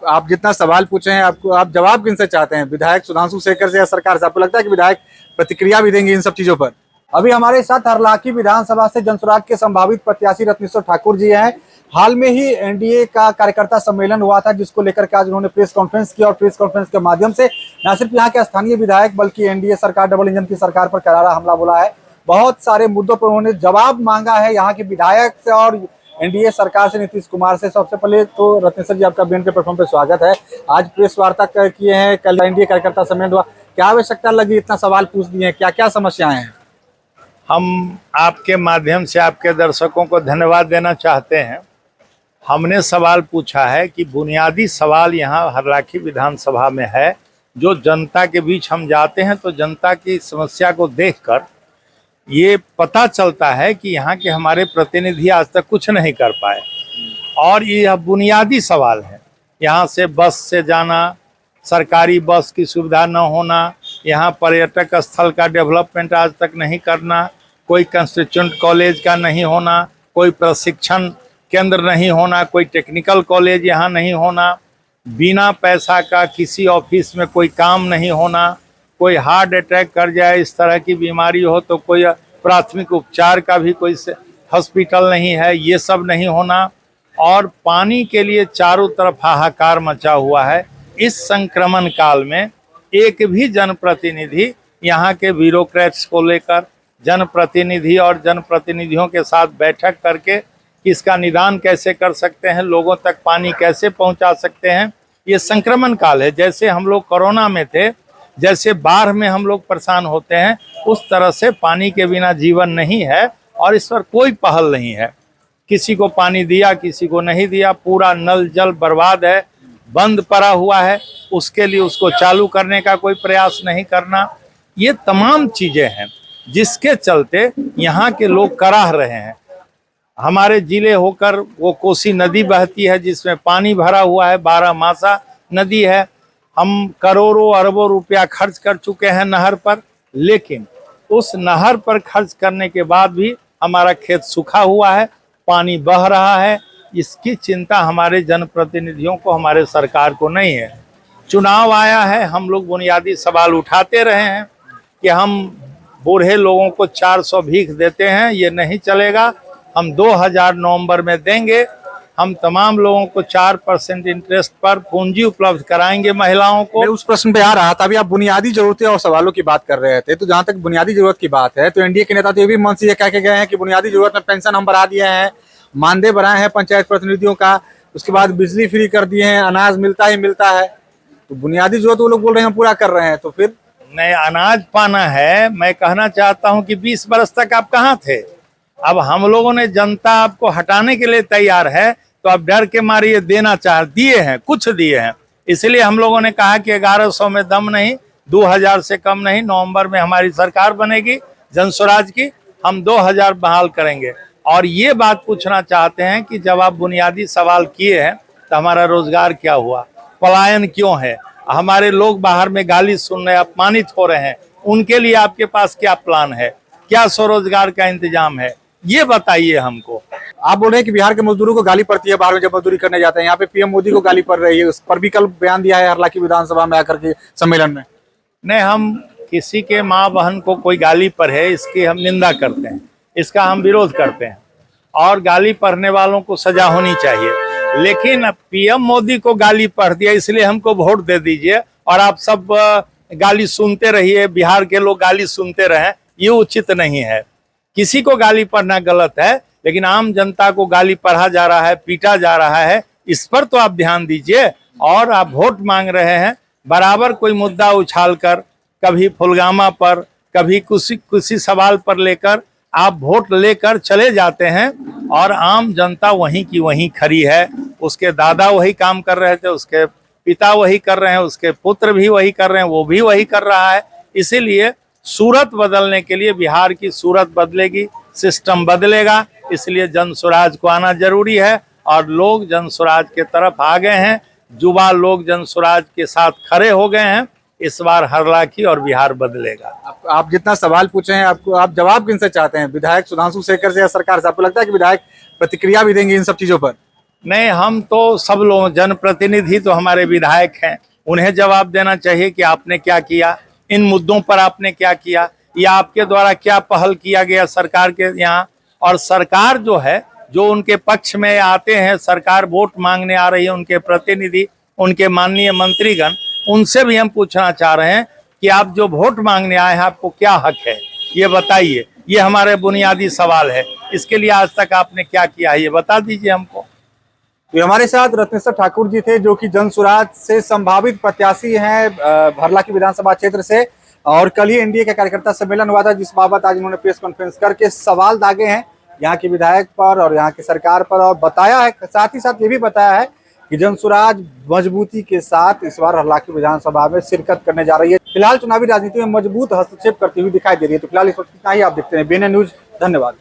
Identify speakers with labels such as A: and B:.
A: आप जितना सवाल पूछे हैं आपको आप जवाब किन से चाहते हैं, विधायक सुधांशु शेखर से या सरकार से? आपको लगता है कि विधायक प्रतिक्रिया भी देंगे इन सब चीजों पर? अभी हमारे साथ हरलाखी विधानसभा से जनसुराज के संभावित प्रत्याशी रत्नेश्वर ठाकुर जी हैं। हाल में ही एनडीए का कार्यकर्ता सम्मेलन हुआ था, जिसको लेकर के आज उन्होंने प्रेस कॉन्फ्रेंस किया और प्रेस कॉन्फ्रेंस के माध्यम से न सिर्फ यहाँ के स्थानीय विधायक बल्कि एनडीए सरकार, डबल इंजन की सरकार पर करारा हमला बोला है। बहुत सारे मुद्दों पर उन्होंने जवाब मांगा है यहाँ के विधायक से और एनडीए सरकार से, नीतीश कुमार से। सबसे पहले तो रत्नेश्वर जी, आपका बीएनके प्लेटफॉर्म पे स्वागत है। आज प्रेस वार्ता किए हैं, कल एनडीए कार्यकर्ता सम्मेलन हुआ, क्या आवश्यकता लगी, इतना सवाल पूछ दिए हैं, क्या क्या समस्याएं हैं?
B: हम आपके माध्यम से आपके दर्शकों को धन्यवाद देना चाहते हैं। हमने सवाल पूछा है कि बुनियादी सवाल यहाँ हरलाखी विधानसभा में है, जो जनता के बीच हम जाते हैं तो जनता की समस्या को देखकर ये पता चलता है कि यहाँ के हमारे प्रतिनिधि आज तक कुछ नहीं कर पाए। और यह बुनियादी सवाल है, यहाँ से बस से जाना, सरकारी बस की सुविधा न होना, यहाँ पर्यटक स्थल का डेवलपमेंट आज तक नहीं करना, कोई कंस्टिट्यूएंट कॉलेज का नहीं होना, कोई प्रशिक्षण केंद्र नहीं होना, कोई टेक्निकल कॉलेज यहाँ नहीं होना, बिना पैसा का किसी ऑफिस में कोई काम नहीं होना, कोई हार्ट अटैक कर जाए, इस तरह की बीमारी हो तो कोई प्राथमिक उपचार का भी कोई हॉस्पिटल नहीं है, ये सब नहीं होना। और पानी के लिए चारों तरफ हाहाकार मचा हुआ है। इस संक्रमण काल में एक भी जनप्रतिनिधि यहाँ के ब्यूरोक्रेट्स को लेकर, जनप्रतिनिधि और जनप्रतिनिधियों के साथ बैठक करके इसका निदान कैसे कर सकते हैं, लोगों तक पानी कैसे पहुंचा सकते हैं। ये संक्रमण काल है, जैसे हम लोग कोरोना में थे, जैसे बाढ़ में हम लोग परेशान होते हैं, उस तरह से पानी के बिना जीवन नहीं है। और इस पर कोई पहल नहीं है, किसी को पानी दिया किसी को नहीं दिया, पूरा नल जल बर्बाद है, बंद पड़ा हुआ है, उसके लिए उसको चालू करने का कोई प्रयास नहीं करना। ये तमाम चीज़ें हैं जिसके चलते यहाँ के लोग कराह रहे हैं। हमारे जिले होकर वो कोसी नदी बहती है जिसमें पानी भरा हुआ है, 12मासा नदी है। हम करोड़ों अरबों रुपया खर्च कर चुके हैं नहर पर, लेकिन उस नहर पर खर्च करने के बाद भी हमारा खेत सूखा हुआ है, पानी बह रहा है। इसकी चिंता हमारे जनप्रतिनिधियों को, हमारे सरकार को नहीं है। चुनाव आया है, हम लोग बुनियादी सवाल उठाते रहे हैं कि हम बूढ़े लोगों को 400 भीख देते हैं, ये नहीं चलेगा, हम 2000 नवंबर में देंगे। हम तमाम लोगों को 4% इंटरेस्ट पर पूंजी उपलब्ध कराएंगे महिलाओं को।
A: मैं उस प्रश्न पे आ रहा था। अभी आप बुनियादी जरूरतें और सवालों की बात कर रहे थे, तो जहां तक बुनियादी जरूरत की बात है तो एनडीए के नेता तो ये भी मन से ये कह के गए हैं कि बुनियादी जरूरत में पेंशन हम बढ़ा दिए हैं, मानदेय बढ़ाए हैं पंचायत प्रतिनिधियों का, उसके बाद बिजली फ्री कर दिए हैं, अनाज मिलता ही मिलता है। तो बुनियादी जरूरत वो लोग बोल रहे हैं हम पूरा कर रहे हैं, तो फिर
B: नहीं अनाज पाना है। मैं कहना चाहता हूं कि 20 बरस तक आप कहाँ थे? अब हम लोगों ने, जनता आपको हटाने के लिए तैयार है, तो आप डर के मारे ये देना दिए हैं, कुछ दिए हैं। इसलिए हम लोगों ने कहा कि 1100 में दम नहीं, 2000 से कम नहीं। नवंबर में हमारी सरकार बनेगी जनस्वराज की, हम 2000 बहाल करेंगे। और ये बात पूछना चाहते हैं कि जब आप बुनियादी सवाल किए हैं तो हमारा रोजगार क्या हुआ, पलायन क्यों है, हमारे लोग बाहर में गाली सुन रहे, अपमानित हो रहे हैं, उनके लिए आपके पास क्या प्लान है, क्या स्वरोजगार का इंतजाम है, ये बताइए हमको।
A: आप बोल रहे हैं कि बिहार के मजदूरों को गाली पड़ती है बाहर में जब मजदूरी करने जाते हैं, यहाँ पे पीएम मोदी को गाली पड़ रही है, उस पर भी कल बयान दिया है हरलाखी विधानसभा में आकर के सम्मेलन में।
B: नहीं, हम किसी के माँ बहन को कोई गाली पर है इसकी हम निंदा करते हैं, इसका हम विरोध करते हैं, और गाली पढ़ने वालों को सजा होनी चाहिए। लेकिन पीएम मोदी को गाली पढ़ दिया इसलिए हमको वोट दे दीजिए और आप सब गाली सुनते रहिए, बिहार के लोग गाली सुनते रहें, ये उचित नहीं है। किसी को गाली पढ़ना गलत है, लेकिन आम जनता को गाली पढ़ा जा रहा है, पीटा जा रहा है, इस पर तो आप ध्यान दीजिए। और आप वोट मांग रहे हैं, बराबर कोई मुद्दा उछालकर, कभी फुलगामा पर, कभी किसी सवाल पर लेकर आप वोट लेकर चले जाते हैं, और आम जनता वहीं की वहीं खड़ी है। उसके दादा वही काम कर रहे थे, उसके पिता वही कर रहे हैं, उसके पुत्र भी वही कर रहे हैं, वो भी वही कर रहा है। इसीलिए सूरत बदलने के लिए बिहार की सूरत बदलेगी, सिस्टम बदलेगा, इसलिए जनस्वराज को आना जरूरी है। और लोग जनस्वराज के तरफ आ गए हैं, युवा लोग जनस्वराज के साथ खड़े हो गए हैं। इस बार हरलाखी और बिहार बदलेगा।
A: आप जितना सवाल पूछे हैं आप जवाब किन से चाहते हैं, विधायक सुधांशु शेखर से या सरकार से? आपको लगता है कि विधायक प्रतिक्रिया भी देंगे इन सब चीजों पर?
B: नहीं, हम तो सब लोग जनप्रतिनिधि तो हमारे विधायक हैं, उन्हें जवाब देना चाहिए कि आपने क्या किया, इन मुद्दों पर आपने क्या किया, या आपके द्वारा क्या पहल किया गया सरकार के यहाँ। और सरकार जो है, जो उनके पक्ष में आते हैं, सरकार वोट मांगने आ रही है, उनके प्रतिनिधि, उनके माननीय मंत्रीगण, उनसे भी हम पूछना चाह रहे हैं कि आप जो वोट मांगने आए हैं, आपको क्या हक है, ये बताइए। ये हमारे बुनियादी सवाल है। इसके लिए आज तक आपने क्या किया है, ये बता दीजिए हमको।
A: तो हमारे साथ रत्नेश्वर ठाकुर जी थे, जो कि जनसुराज से संभावित प्रत्याशी हैं हरलाखी विधानसभा क्षेत्र से। और कल ही एनडीए का कार्यकर्ता सम्मेलन हुआ था, जिस बाबत आज उन्होंने प्रेस कॉन्फ्रेंस करके सवाल दागे हैं यहाँ के विधायक पर और यहाँ की सरकार पर, और बताया है, साथ ही साथ ये भी बताया है कि जनसुराज मजबूती के साथ इस बार हरलाखी विधानसभा में शिरकत करने जा रही है। फिलहाल चुनावी राजनीति में मजबूत हस्तक्षेप करती हुई दिखाई दे रही है। तो फिलहाल इस वक्त इतना ही। आप देखते हैं BNN न्यूज। धन्यवाद।